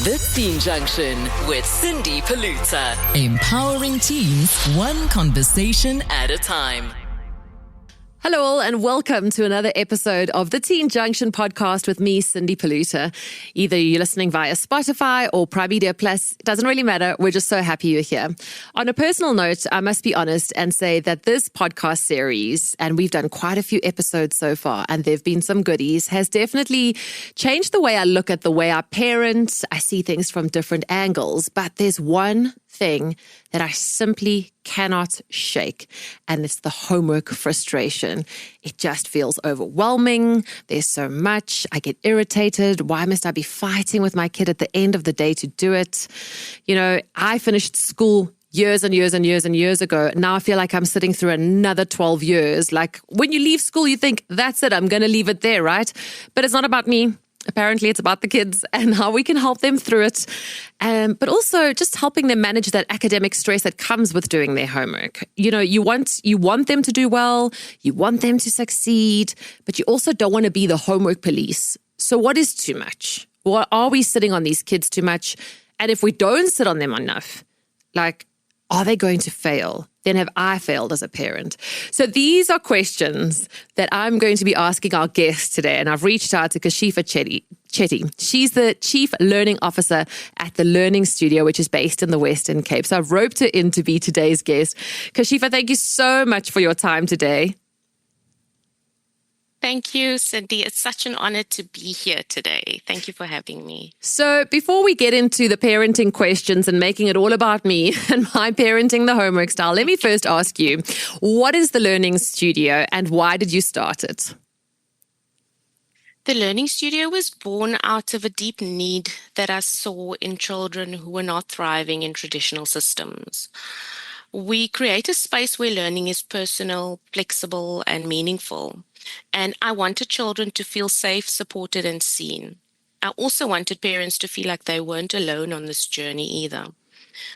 The Teen Junction with Cindy Poluta. Empowering teens, one conversation at a time. Hello all and welcome to another episode of the Teen Junction podcast with me, Cindy Poluta. Either you're listening via Spotify or Prime Media Plus, it doesn't really matter. We're just so happy you're here. On a personal note, I must be honest and say that this podcast series, and we've done quite a few episodes so far, and there've been some goodies, has definitely changed the way I look at the way I parent. I see things from different angles, but there's one thing that I simply cannot shake, and it's the homework frustration. It just feels overwhelming. There's so much. I get irritated. Why must I be fighting with my kid at the end of the day to do it? You know, I finished school years and years and years and years ago. Now I feel like I'm sitting through another 12 years. Like when you leave school, you think, that's it, I'm going to leave it there, right? But it's not about me. Apparently, it's about the kids and how we can help them through it. But also just helping them manage that academic stress that comes with doing their homework. You know, you want them to do well, you want them to succeed, but you also don't want to be the homework police. So what is too much? Or are we sitting on these kids too much? And if we don't sit on them enough, like, are they going to fail? Then have I failed as a parent? So these are questions that I'm going to be asking our guests today. And I've reached out to Kashiefa Chetty. She's the Chief Learning Officer at the Learning Studio, which is based in the Western Cape. So I've roped her in to be today's guest. Kashiefa, thank you so much for your time today. Thank you, Cindy. It's such an honor to be here today. Thank you for having me. So before we get into the parenting questions and making it all about me and my parenting the homework style, let me first ask you, what is the Learning Studio and why did you start it? The Learning Studio was born out of a deep need that I saw in children who were not thriving in traditional systems. We create a space where learning is personal, flexible, and meaningful. And I wanted children to feel safe, supported, and seen. I also wanted parents to feel like they weren't alone on this journey either.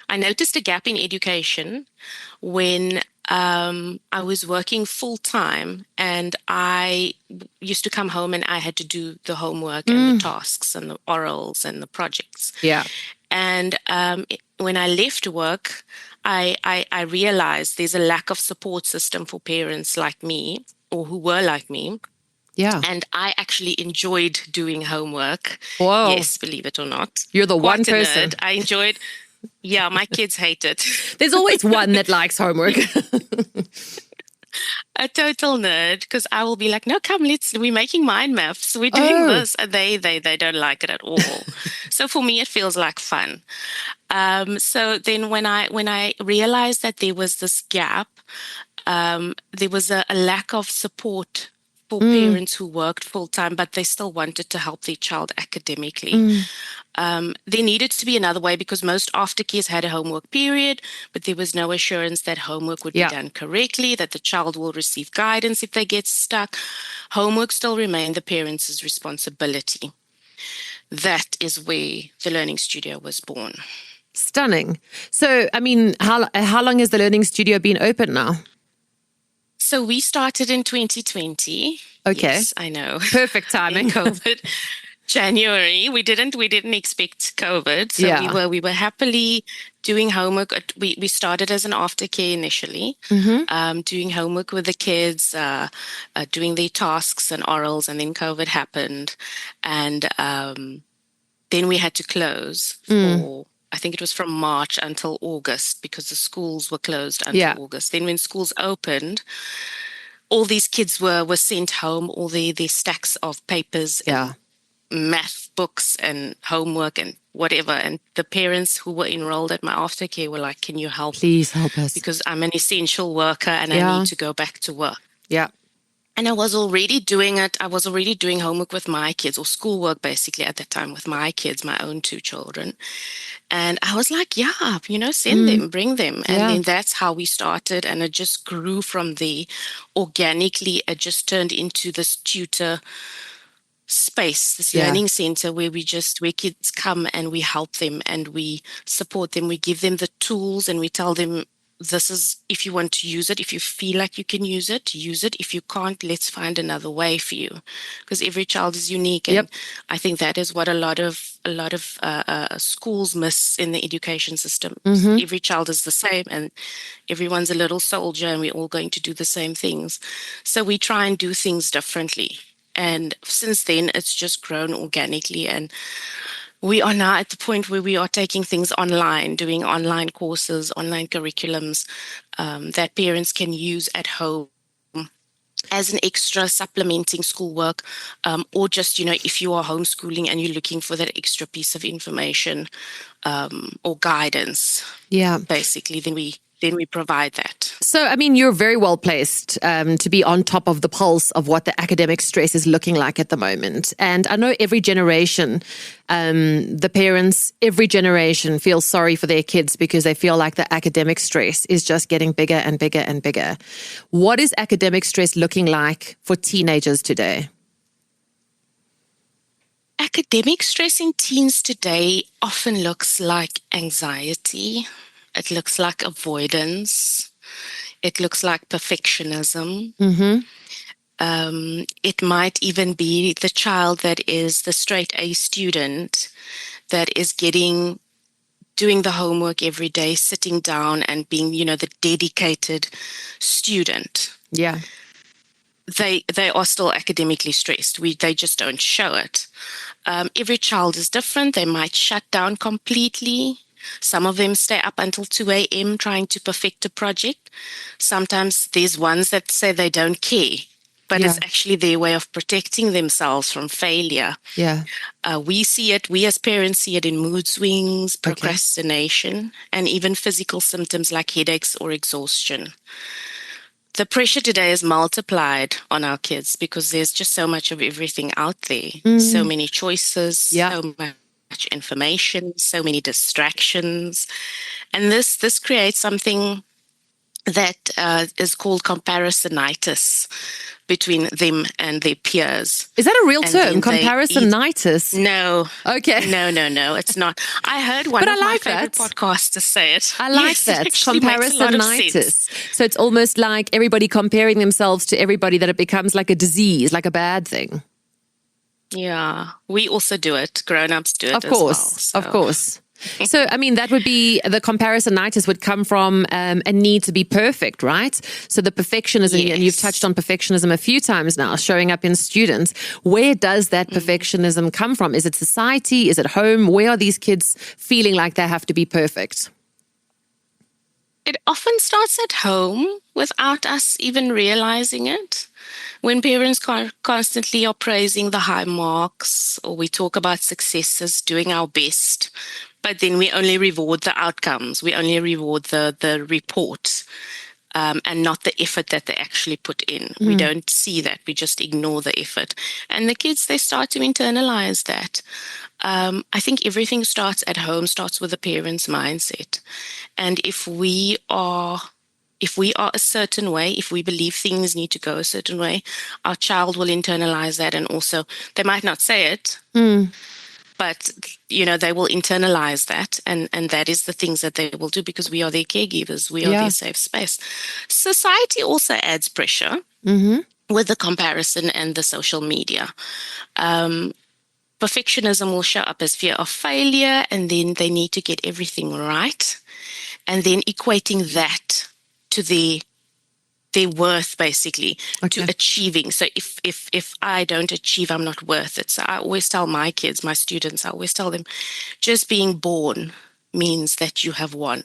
I noticed a gap in education when I was working full-time and I used to come home and I had to do the homework and the tasks and the orals and the projects. Yeah. And when I left work, I realized there's a lack of support system for parents like me or who were like me. Yeah. And I actually enjoyed doing homework. Whoa. Yes, believe it or not. You're the Quite one person. a nerd. I enjoyed. Yeah, my kids hate it. There's always one that likes homework. A total nerd, because I will be like, no, come, we're making mind maps. We're doing this. And they don't like it at all. So for me, it feels like fun. So then when I realized that there was this gap, there was a lack of support for parents who worked full-time, but they still wanted to help their child academically. There needed to be another way because most aftercares had a homework period, but there was no assurance that homework would be done correctly, that the child will receive guidance if they get stuck. Homework still remained the parents' responsibility. That is where the Learning Studio was born. Stunning. So, I mean, how long has the Learning Studio been open now? So we started in 2020. Okay. Yes, I know. Perfect timing. COVID. January. We didn't expect COVID. So we were happily doing homework. We started as an aftercare initially, doing homework with the kids, doing their tasks and orals, and then COVID happened. And then we had to close for, I think it was from March until August because the schools were closed until August. Then when schools opened, all these kids were sent home, all their stacks of papers and math books and homework and whatever. And the parents who were enrolled at my aftercare were like, can you help? Please help us. Because I'm an essential worker and I need to go back to work. Yeah. And I was already doing it. I was already doing homework with my kids, or schoolwork basically at that time with my kids, my own 2 children. And I was like, send them, bring them. And then that's how we started. And it just grew from there. Organically, it just turned into this tutor space, this learning center where kids come and we help them and we support them. We give them the tools and we tell them, this is, if you want to use it, if you feel like you can use it, use it. If you can't, let's find another way for you. Because every child is unique. And I think that is what a lot of a lot of schools miss in the education system. Every child is the same, and everyone's a little soldier, and we're all going to do the same things. So we try and do things differently. And since then, it's just grown organically. And we are now at the point where we are taking things online, doing online courses, online curriculums that parents can use at home as an extra supplementing schoolwork, or just, if you are homeschooling and you're looking for that extra piece of information or guidance, basically, then we provide that. So, I mean, you're very well placed to be on top of the pulse of what the academic stress is looking like at the moment. And I know every generation, the parents, every generation feels sorry for their kids because they feel like the academic stress is just getting bigger and bigger and bigger. What is academic stress looking like for teenagers today? Academic stress in teens today often looks like anxiety. It looks like avoidance. It looks like perfectionism. It might even be the child that is the straight A student that is doing the homework every day, sitting down and being, the dedicated student. Yeah. They are still academically stressed. They just don't show it. Every child is different. They might shut down completely. Some of them stay up until 2 a.m. trying to perfect a project. Sometimes there's ones that say they don't care, but it's actually their way of protecting themselves from failure. Yeah. We as parents see it in mood swings, procrastination, and even physical symptoms like headaches or exhaustion. The pressure today is multiplied on our kids because there's just so much of everything out there. So many choices, so much information, so many distractions. And this creates something that is called comparisonitis between them and their peers. Is that a real term, comparisonitis? No. Okay. No, it's not. I heard one of my favorite podcasters say it. I like that. Comparisonitis. So it's almost like everybody comparing themselves to everybody, that it becomes like a disease, like a bad thing. Yeah. We also do it. Grown-ups do it as well. Of course. So, I mean, that would be, the comparisonitis would come from a need to be perfect, right? So the perfectionism, and you've touched on perfectionism a few times now, showing up in students. Where does that perfectionism come from? Is it society? Is it home? Where are these kids feeling like they have to be perfect? It often starts at home without us even realizing it. When parents constantly are praising the high marks, or we talk about successes, doing our best, but then we only reward the outcomes. We only reward the report, and not the effort that they actually put in. We don't see that. We just ignore the effort. And the kids, they start to internalize that. I think everything starts at home, starts with the parent's mindset. And if we are a certain way, if we believe things need to go a certain way, our child will internalize that. And also, they might not say it, but, they will internalize that. And that is the things that they will do because we are their caregivers. We are their safe space. Society also adds pressure with the comparison and the social media. Perfectionism will show up as fear of failure, and then they need to get everything right. And then equating that to their worth, basically, to achieving. So if I don't achieve, I'm not worth it. So I always tell my kids, my students, I always tell them, just being born means that you have won,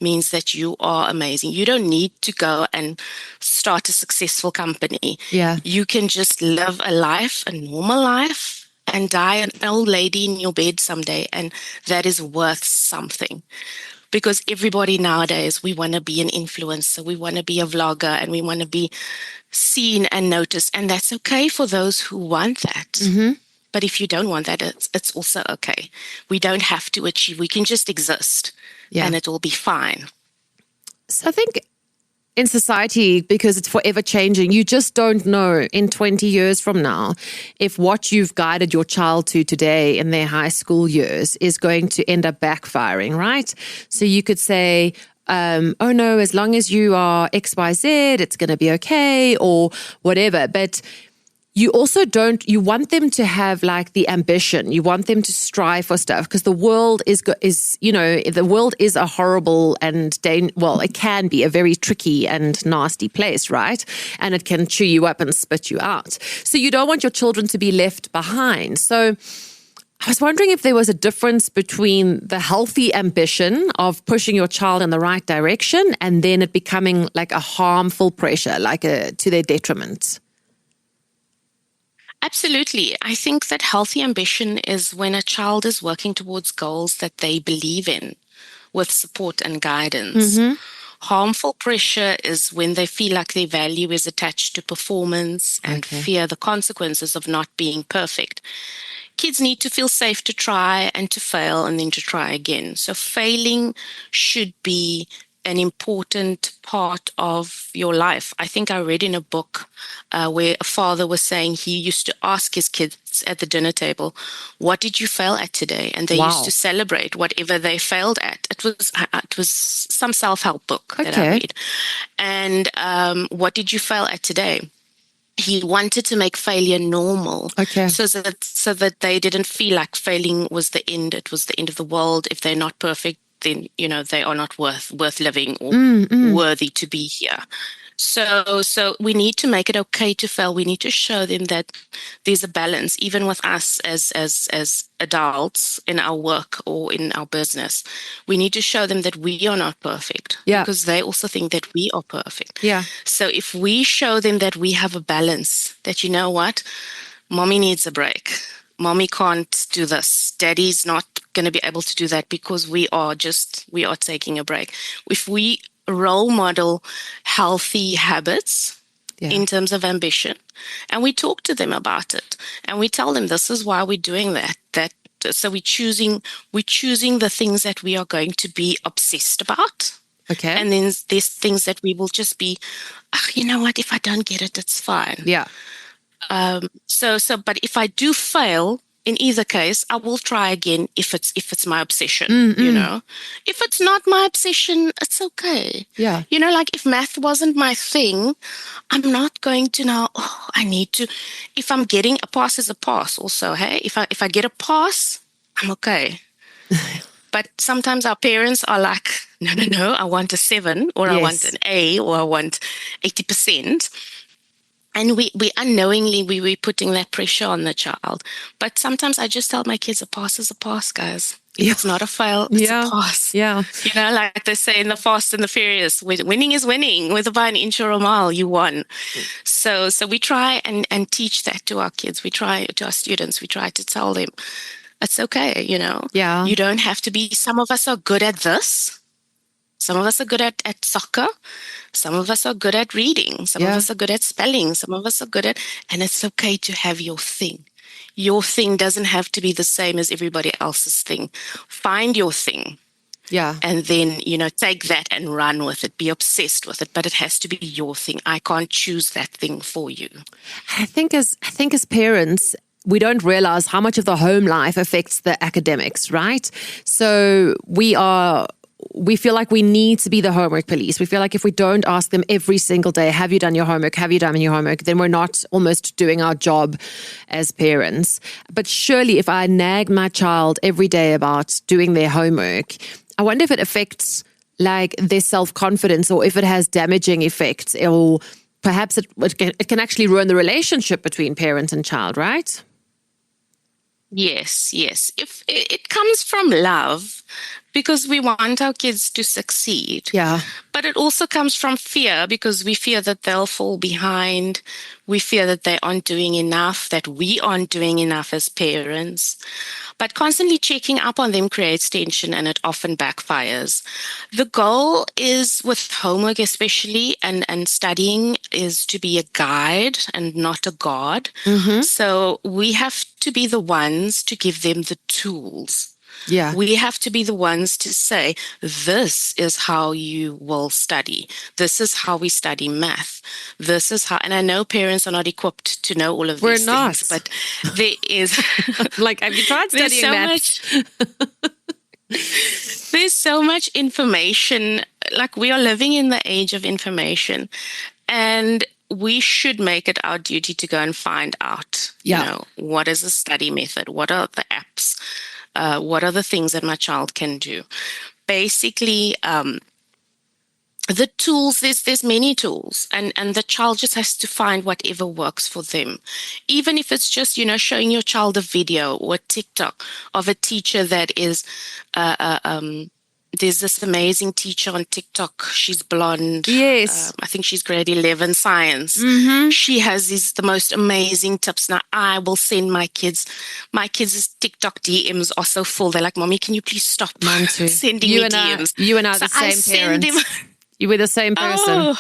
means that you are amazing. You don't need to go and start a successful company. Yeah. You can just live a life, a normal life, and die an old lady in your bed someday. And that is worth something. Because everybody nowadays, we want to be an influencer, we want to be a vlogger, and we want to be seen and noticed. And that's okay for those who want that. But if you don't want that, it's also okay. We don't have to achieve. We can just exist, and it will be fine. So I think in society, because it's forever changing, you just don't know in 20 years from now if what you've guided your child to today in their high school years is going to end up backfiring, right? So you could say, oh no, as long as you are XYZ, it's going to be okay, or whatever. But you also you want them to have like the ambition. You want them to strive for stuff because the world is the world is a horrible and it can be a very tricky and nasty place, right? And it can chew you up and spit you out. So you don't want your children to be left behind. So I was wondering if there was a difference between the healthy ambition of pushing your child in the right direction and then it becoming like a harmful pressure, to their detriment. Absolutely. I think that healthy ambition is when a child is working towards goals that they believe in with support and guidance. Mm-hmm. Harmful pressure is when they feel like their value is attached to performance and fear the consequences of not being perfect. Kids need to feel safe to try and to fail and then to try again. So failing should be an important part of your life. I think I read in a book where a father was saying he used to ask his kids at the dinner table, what did you fail at today? And they used to celebrate whatever they failed at. It was some self-help book that I read. And what did you fail at today? He wanted to make failure normal, so that they didn't feel like failing was the end. It was the end of the world. If they're not perfect, then they are not worth living or worthy to be here. So we need to make it okay to fail. We need to show them that there's a balance, even with us as adults in our work or in our business. We need to show them that we are not perfect because they also think that we are perfect. Yeah. So if we show them that we have a balance, that what, mommy needs a break. Mommy can't do this. Daddy's not going to be able to do that because we are taking a break. If we role model healthy habits in terms of ambition, and we talk to them about it, and we tell them this is why we're doing that. So we're choosing the things that we are going to be obsessed about. Okay. And then there's things that we will just be, you know what, if I don't get it, it's fine. Yeah. But if I do fail, in either case, I will try again if it's my obsession, If it's not my obsession, it's okay. Yeah. If math wasn't my thing, I'm not going to now, I need to, if I'm getting a pass is a pass also, hey? If I get a pass, I'm okay. But sometimes our parents are like, no, I want a 7 or I want an A or I want 80%. And we unknowingly, we're putting that pressure on the child. But sometimes I just tell my kids, a pass is a pass, guys. If it's not a fail, it's a pass. Yeah. Like they say in the Fast and the Furious, winning is winning. Whether by an inch or a mile, you won. So we try and teach that to our kids. We try to our students. We try to tell them, it's okay, Yeah. You don't have to be, some of us are good at this. Some of us are good at soccer. Some of us are good at reading. Some of us are good at spelling. Some of us are good at, and it's okay to have your thing. Your thing doesn't have to be the same as everybody else's thing. Find your thing. Yeah. And then, take that and run with it. Be obsessed with it, but it has to be your thing. I can't choose that thing for you. I think as parents, we don't realize how much of the home life affects the academics, right? So we feel like we need to be the homework police. We feel like if we don't ask them every single day, have you done your homework? Have you done your homework? Then we're not almost doing our job as parents. But surely if I nag my child every day about doing their homework, I wonder if it affects like their self-confidence or if it has damaging effects, or perhaps it can actually ruin the relationship between parent and child, right? Yes. If it comes from love, because we want our kids to succeed. Yeah. But it also comes from fear, because we fear that they'll fall behind. We fear that they aren't doing enough, that we aren't doing enough as parents. But constantly checking up on them creates tension, and it often backfires. The goal is, with homework especially, and studying, is to be a guide and not a god. Mm-hmm. So we have to be the ones to give them the tools. Yeah. We have to be the ones to say, this is how you will study. This is how we study math. This is how, and I know parents are not equipped to know all of these things, but there is like, have you tried studying math? There's so much information. Like, we are living in the age of information, and we should make it our duty to go and find out, what is a study method? What are the apps? What are the things that my child can do? Basically, the tools, there's many tools, and the child just has to find whatever works for them. Even if it's just, showing your child a video or a TikTok of a teacher that is, there's this amazing teacher on TikTok. She's blonde. Yes. I think she's grade 11 science. She has the most amazing tips. Now, I will send my kids' TikTok DMs are so full. They're like, Mommy, can you please stop sending me DMs? You and I are the same parents. You were the same person.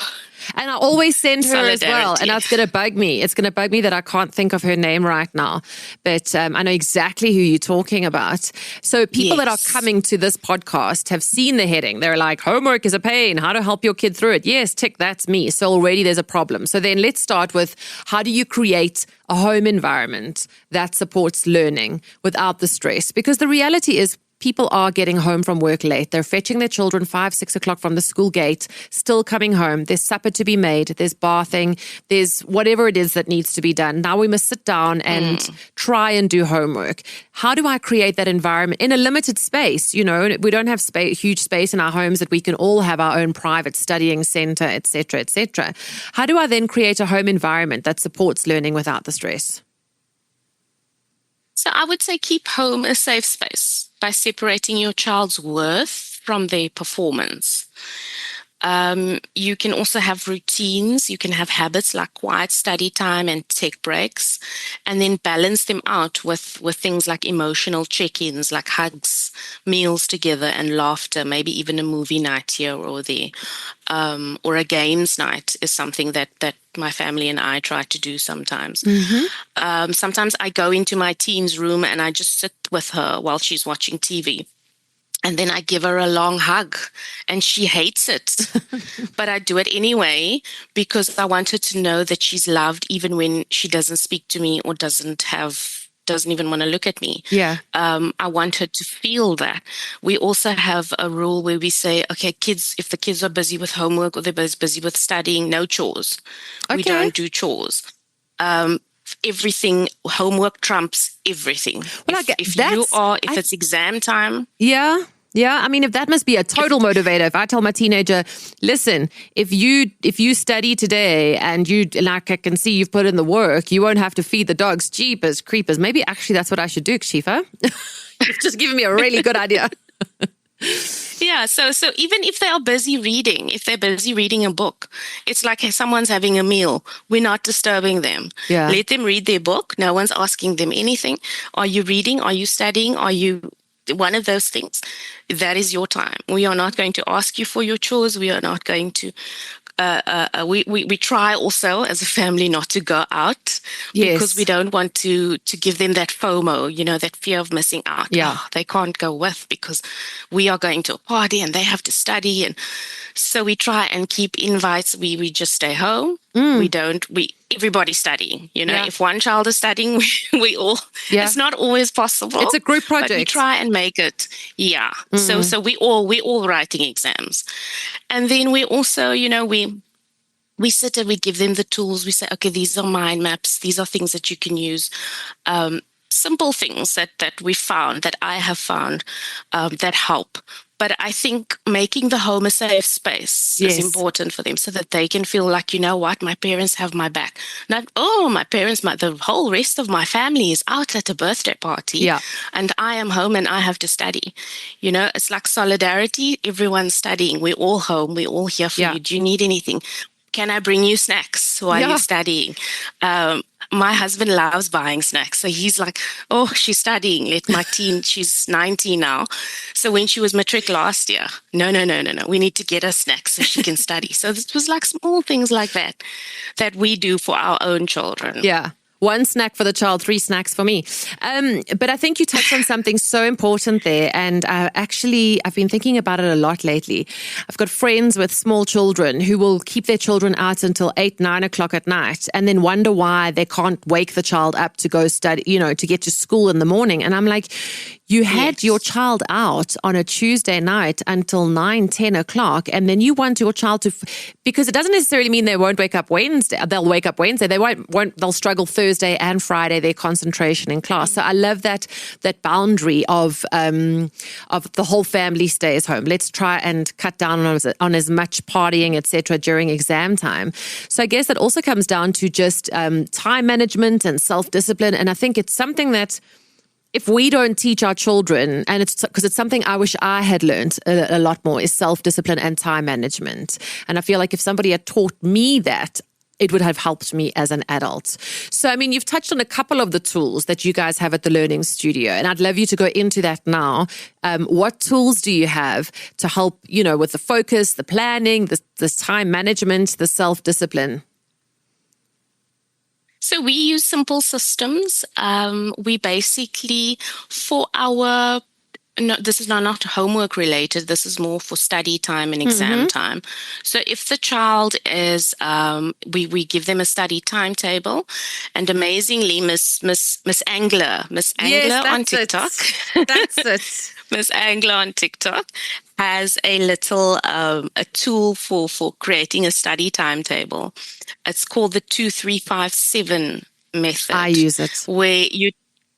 And I always send her as well. And that's going to bug me. It's going to bug me that I can't think of her name right now. But I know exactly who you're talking about. So people that are coming to this podcast have seen the heading. They're like, homework is a pain. How to help your kid through it? Yes, tick, that's me. So already there's a problem. So then let's start with, how do you create a home environment that supports learning without the stress? Because the reality is, people are getting home from work late. They're fetching their children 5, 6 o'clock from the school gate, still coming home. There's supper to be made. There's bathing. There's whatever it is that needs to be done. Now we must sit down and try and do homework. How do I create that environment in a limited space? We don't have huge space in our homes that we can all have our own private studying center, et cetera, et cetera. How do I then create a home environment that supports learning without the stress? So I would say keep home a safe space by separating your child's worth from their performance. You can also have routines. You can have habits like quiet study time and tech breaks, and then balance them out with things like emotional check-ins, like hugs, meals together, and laughter, maybe even a movie night here or there. Or a games night is something that my family and I try to do sometimes. Sometimes I go into my teen's room and I just sit with her while she's watching TV. And then I give her a long hug, and she hates it. But I do it anyway because I want her to know that she's loved even when she doesn't speak to me or doesn't even want to look at me. Yeah. I want her to feel that. We also have a rule where we say, okay, kids, if the kids are busy with homework or they're busy with studying, no chores. Okay. We don't do chores. Everything, homework trumps everything. Well, if it's exam time. Yeah. I mean, if that must be a total motivator. If I tell my teenager, listen, if you study today and I can see you've put in the work, you won't have to feed the dogs. Jeepers creepers. Maybe actually that's what I should do, Kashiefa. You've just given me a really good idea. Yeah, so even if they are busy reading, if they're busy reading a book, it's like someone's having a meal. We're not disturbing them. Yeah. Let them read their book. No one's asking them anything. Are you reading? Are you studying? Are you one of those things? That is your time. We are not going to ask you for your chores. We are not going to we try also as a family not to go out because we don't want to give them that FOMO, that fear of missing out. Yeah. They can't go with because we are going to a party and they have to study. And so we try and keep invites. We just stay home. Everybody's studying, if one child is studying, we all, it's not always possible. It's a group project. But we try and make it. Yeah. So we all writing exams. And then we also, we sit and we give them the tools. We say, okay, these are mind maps. These are things that you can use. Simple things that we found, that I have found, that help. But I think making the home a safe space is important for them so that they can feel like, my parents have my back. Not, the whole rest of my family is out at a birthday party. Yeah. And I am home and I have to study. It's like solidarity. Everyone's studying. We're all home. We're all here for you. Do you need anything? Can I bring you snacks while you're studying? My husband loves buying snacks. So he's like, oh, she's studying. She's 19 now. So when she was matric last year, no. We need to get her snacks so she can study. So it was like small things like that we do for our own children. Yeah. 1 snack for the child, 3 snacks for me. But I think you touched on something so important there. And I've been thinking about it a lot lately. I've got friends with small children who will keep their children out until 8, 9 o'clock at night and then wonder why they can't wake the child up to go study, to get to school in the morning. And I'm like, You had your child out on a Tuesday night until 9, 10 o'clock, and then you want your child to, because it doesn't necessarily mean they won't wake up Wednesday. They'll wake up Wednesday. They won't. They'll struggle Thursday and Friday, their concentration in class. So I love that boundary of the whole family stays home. Let's try and cut down on as much partying, etc., during exam time. So I guess that also comes down to just time management and self-discipline. And I think it's something that if we don't teach our children, and it's because it's something I wish I had learned a lot more, is self-discipline and time management. And I feel like if somebody had taught me that, it would have helped me as an adult. So, I mean, you've touched on a couple of the tools that you guys have at the Learning Studio, and I'd love you to go into that now. What tools do you have to help, with the focus, the planning, the time management, the self-discipline? So we use simple systems. We basically, for our, no, this is not homework related. This is more for study time and exam time. So if the child is, we give them a study timetable, and amazingly, Miss Angler on TikTok. That's it. Miss Angler on TikTok has a little a tool for creating a study timetable. It's called the 2-3-5-7 method. I use it.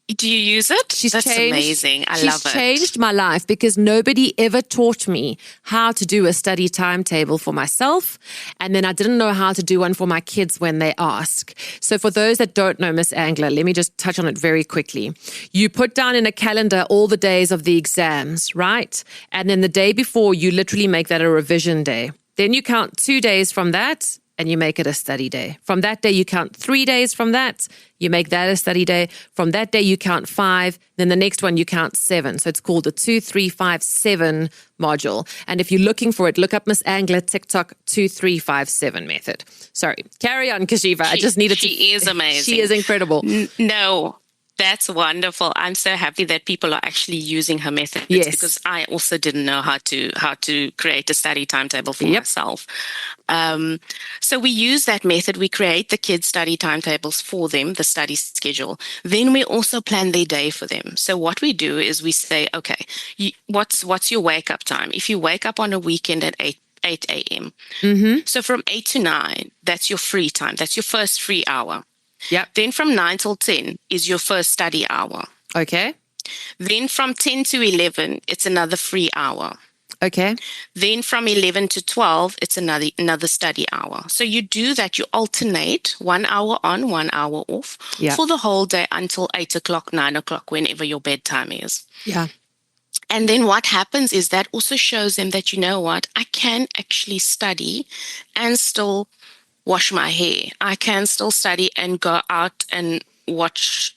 Do you use it? That's amazing. I love it. She's changed my life because nobody ever taught me how to do a study timetable for myself. And then I didn't know how to do one for my kids when they ask. So for those that don't know Miss Angler, let me just touch on it very quickly. You put down in a calendar all the days of the exams, right? And then the day before, you literally make that a revision day. Then you count 2 days from that, and you make it a study day. From that day, you count 3 days from that, you make that a study day. From that day, you count 5. Then the next one, you count 7. So it's called the 2-3-5-7 module. And if you're looking for it, look up Miss Angler TikTok 2-3-5-7 method. Sorry, carry on, Kashiefa. I just needed to. She is amazing. She is incredible. No. That's wonderful. I'm so happy that people are actually using her method. Yes. Because I also didn't know how to create a study timetable for myself. So we use that method. We create the kids' study timetables for them, the study schedule. Then we also plan their day for them. So what we do is we say, okay, what's your wake up time? If you wake up on a weekend at 8 a.m. So from 8 to 9, that's your free time. That's your first free hour. Yep. Then from 9 till 10 is your first study hour. Okay. Then from 10 to 11, it's another free hour. Okay. Then from 11 to 12, it's another study hour. So you do that. You alternate 1 hour on, 1 hour off for the whole day until 8 o'clock, 9 o'clock, whenever your bedtime is. Yeah. And then what happens is that also shows them that, you know what, I can actually study and still wash my hair. I can still study and go out and watch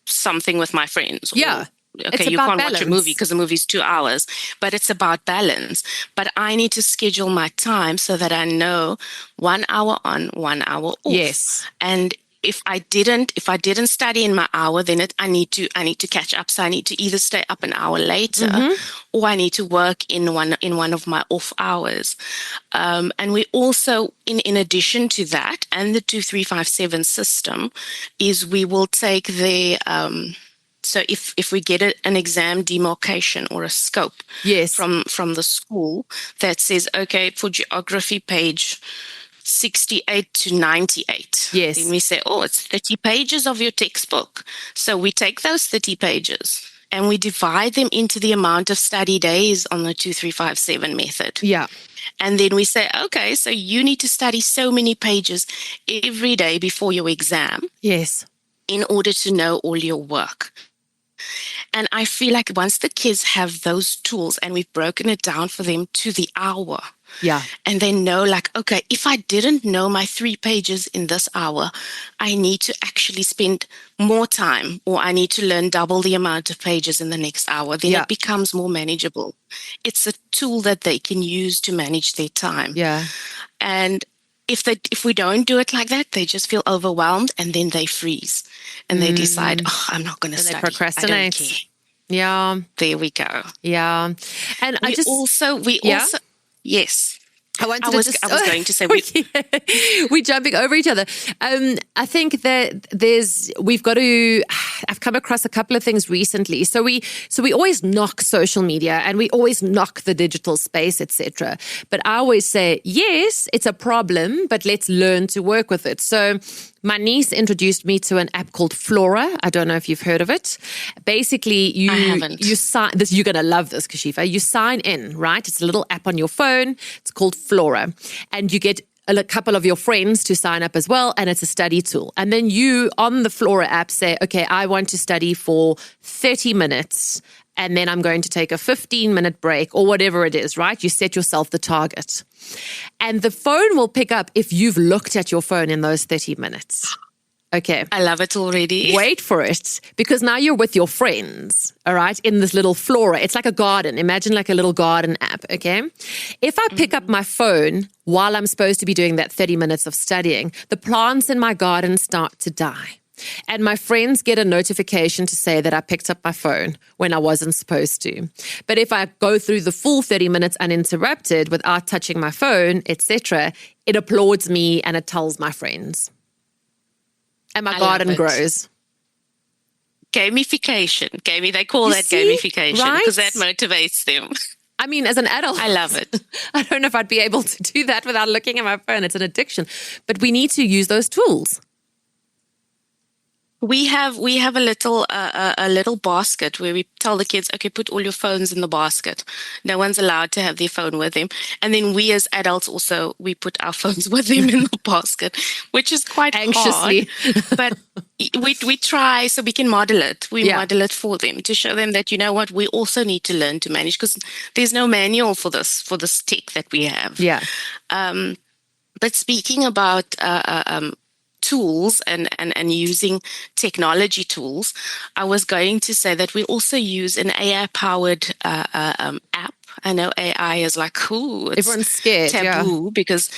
something with my friends. Yeah. Okay, you can't watch a movie because the movie's 2 hours, but it's about balance. But I need to schedule my time so that I know 1 hour on, 1 hour off. Yes. And if I didn't study in my hour, then I need to catch up. So I need to either stay up an hour later, or I need to work in one of my off hours. And we also, in addition to that, and the 2-3-5-7 system, is we will take the so if we get an exam demarcation or a scope from the school that says, okay, for geography page 68 to 98. Yes. Then we say, it's 30 pages of your textbook. So we take those 30 pages and we divide them into the amount of study days on the 2-3-5-7 method. Yeah. And then we say, okay, so you need to study so many pages every day before your exam. Yes. In order to know all your work. And I feel like once the kids have those tools and we've broken it down for them to the hour, and they know, like, okay, if I didn't know my 3 pages in this hour, I need to actually spend more time, or I need to learn double the amount of pages in the next hour, then it becomes more manageable. It's a tool that they can use to manage their time. Yeah. And if we don't do it like that, they just feel overwhelmed and then they freeze and they decide, I'm not going to study. They procrastinate. I don't care. Yeah. There we go. Yeah. And we also, yes. I wanted I to was just. going to say we're jumping over each other. I think that we've got to. I've come across a couple of things recently. So we always knock social media and we always knock the digital space, etc. But I always say, yes, it's a problem, but let's learn to work with it. So my niece introduced me to an app called Flora. I don't know if you've heard of it. Basically, I haven't. you sign this. You're going to love this, Kashiefa. You sign in, right? It's a little app on your phone. It's called Flora, and you get a couple of your friends to sign up as well, and it's a study tool. And then you, on the Flora app, say, okay, I want to study for 30 minutes, and then I'm going to take a 15-minute break or whatever it is, right? You set yourself the target. And the phone will pick up if you've looked at your phone in those 30 minutes. Okay. I love it already. Wait for it, because now you're with your friends, all right, in this little Flora. It's like a garden. Imagine like a little garden app, okay? If I pick up my phone while I'm supposed to be doing that 30 minutes of studying, the plants in my garden start to die. And my friends get a notification to say that I picked up my phone when I wasn't supposed to. But if I go through the full 30 minutes uninterrupted without touching my phone, etc., it applauds me and it tells my friends. And my garden grows. Gamification. They call that gamification, because that motivates them. I mean, as an adult, I love it. I don't know if I'd be able to do that without looking at my phone. It's an addiction. But we need to use those tools. We have a little basket where we tell the kids, okay, put all your phones in the basket. No one's allowed to have their phone with them. And then we as adults also, we put our phones with them in the basket, which is quite anxiously hard. But we try so we can model it. We model it for them to show them that, you know what, we also need to learn to manage, because there's no manual for this tech that we have. Yeah. But speaking about tools and using technology tools, I was going to say that we also use an AI-powered app. I know AI is like, it's everyone's scared, taboo because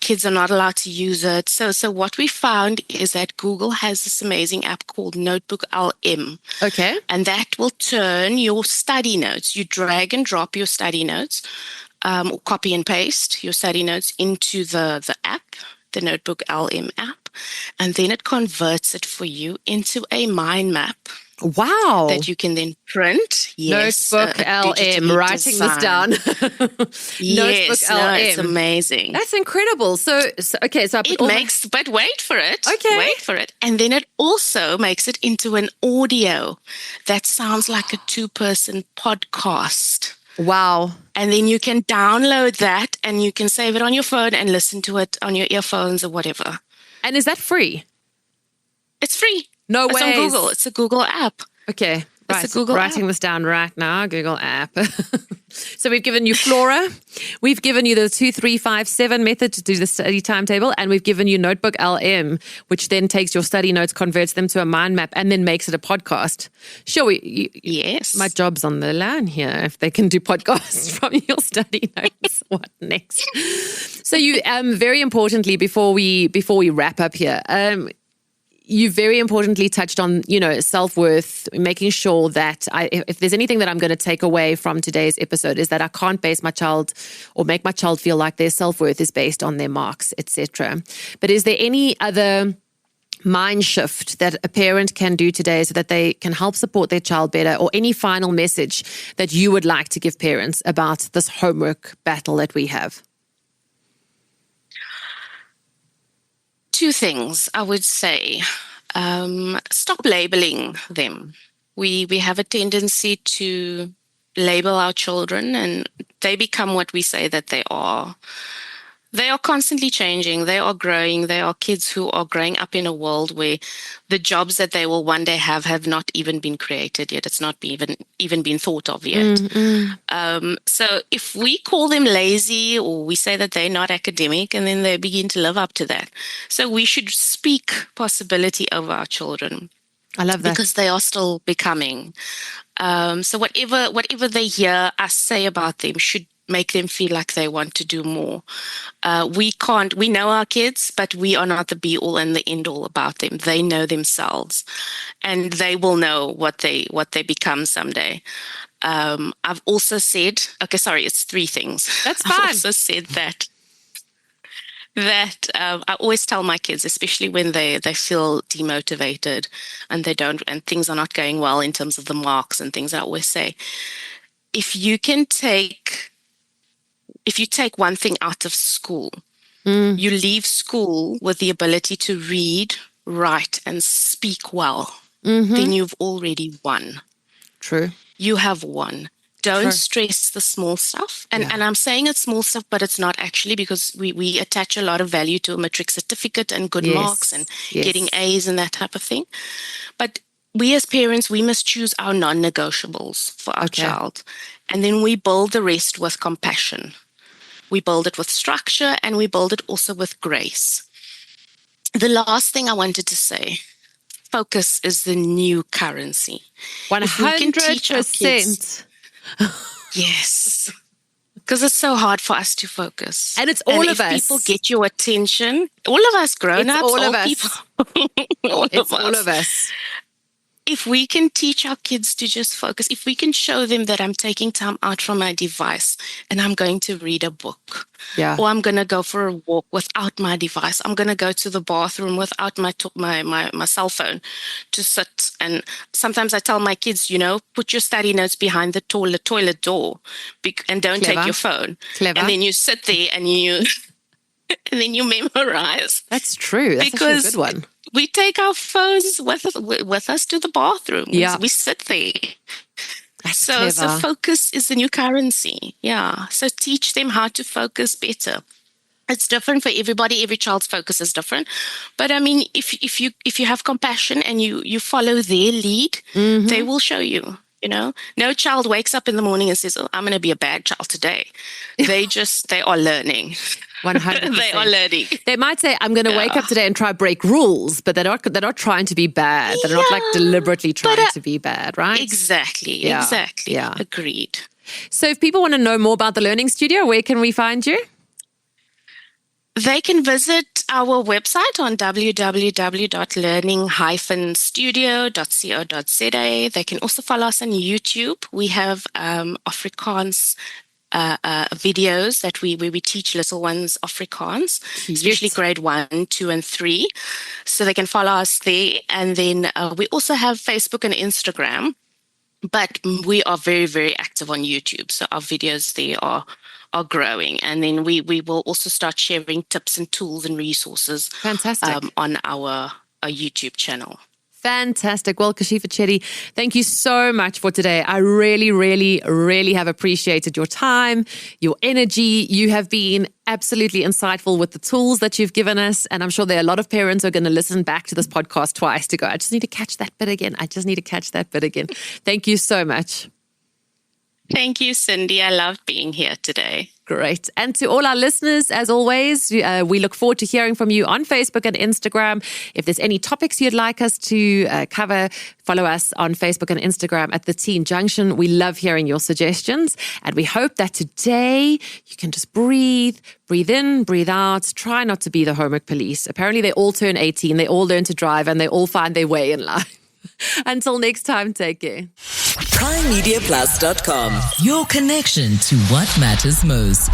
kids are not allowed to use it. So what we found is that Google has this amazing app called Notebook LM. Okay. And that will turn your study notes. You drag and drop your study notes, or copy and paste your study notes into the app, the Notebook LM app, and then it converts it for you into a mind map. Wow. That you can then print. Yes. Notebook LM, writing this down. Yes, Notebook LM. It's amazing. That's incredible. So I put but wait for it. Okay. Wait for it. And then it also makes it into an audio that sounds like a 2-person podcast. Wow. And then you can download that and you can save it on your phone and listen to it on your earphones or whatever. And is that free? It's free. No way. It's on Google. It's a Google app. Okay. Right. It's a Google writing app. this down right now, Google app. So we've given you Flora, we've given you the 2-3-5-7 method to do the study timetable, and we've given you Notebook LM, which then takes your study notes, converts them to a mind map, and then makes it a podcast. Sure, yes. My job's on the line here. If they can do podcasts from your study notes, what next? So you, very importantly, before we wrap up here, you very importantly touched on, self-worth, making sure that if there's anything that I'm going to take away from today's episode is that I can't base my child or make my child feel like their self-worth is based on their marks, etc. But is there any other mind shift that a parent can do today so that they can help support their child better, or any final message that you would like to give parents about this homework battle that we have? 2 things I would say. Stop labeling them. We have a tendency to label our children, and they become what we say that they are. They are constantly changing. They are growing. They are kids who are growing up in a world where the jobs that they will one day have not even been created yet. It's not even been thought of yet. Mm-hmm. So if we call them lazy, or we say that they're not academic, and then they begin to live up to that. So we should speak possibility over our children. I love that. Because they are still becoming. So whatever they hear us say about them should make them feel like they want to do more. We know our kids, but we are not the be all and the end all about them. They know themselves, and they will know what they become someday. I've also said, it's 3 things. That's fine. I've also said that I always tell my kids, especially when they feel demotivated and things are not going well in terms of the marks and things, I always say, if you take one thing out of school, you leave school with the ability to read, write, and speak well, then you've already won. True. You have won. Don't stress the small stuff. And I'm saying it's small stuff, but it's not actually, because we attach a lot of value to a matric certificate and good marks and getting A's and that type of thing. But we as parents, we must choose our non-negotiables for our child. And then we build the rest with compassion. We build it with structure, and we build it also with grace. The last thing I wanted to say, focus is the new currency. 100%. Yes. Because it's so hard for us to focus. And it's all of us. If people get your attention, all of us grown-ups, all of us. People, all of us. If we can teach our kids to just focus, if we can show them that I'm taking time out from my device and I'm going to read a book, or I'm going to go for a walk without my device, I'm going to go to the bathroom without my cell phone to sit. And sometimes I tell my kids, put your study notes behind the toilet door and don't take your phone. Clever. And then you sit there and you memorize. That's true. That's actually a good one. We take our phones with us to the bathroom. Yeah. We sit there. So focus is the new currency. Yeah. So teach them how to focus better. It's different for everybody. Every child's focus is different. But I mean, if you have compassion and you follow their lead, they will show you. No child wakes up in the morning and says, "Oh, I'm going to be a bad child today." They are learning. 100%. They are learning. They might say, "I'm going to wake up today and try break rules," but they're not trying to be bad. They're not deliberately trying to be bad, right? Exactly. Yeah. Exactly. Yeah. Agreed. So if people want to know more about the Learning Studio, where can we find you? They can visit our website on www.learning-studio.co.za. They can also follow us on YouTube. We have Afrikaans videos where we teach little ones Afrikaans, especially grade 1, 2, and 3. So they can follow us there. And then we also have Facebook and Instagram, but we are very, very active on YouTube. So our videos there are growing. And then we will also start sharing tips and tools and resources on our YouTube channel. Fantastic. Well, Kashiefa Chetty, thank you so much for today. I really, really, really have appreciated your time, your energy. You have been absolutely insightful with the tools that you've given us. And I'm sure there are a lot of parents who are going to listen back to this podcast twice to go, I just need to catch that bit again. Thank you so much. Thank you, Cindy. I love being here today. Great. And to all our listeners, as always, we look forward to hearing from you on Facebook and Instagram. If there's any topics you'd like us to cover, follow us on Facebook and Instagram at The Teen Junction. We love hearing your suggestions. And we hope that today you can just breathe in, breathe out. Try not to be the homework police. Apparently they all turn 18, they all learn to drive, and they all find their way in life. Until next time, take care. PrimeMediaPlus.com. Your connection to what matters most.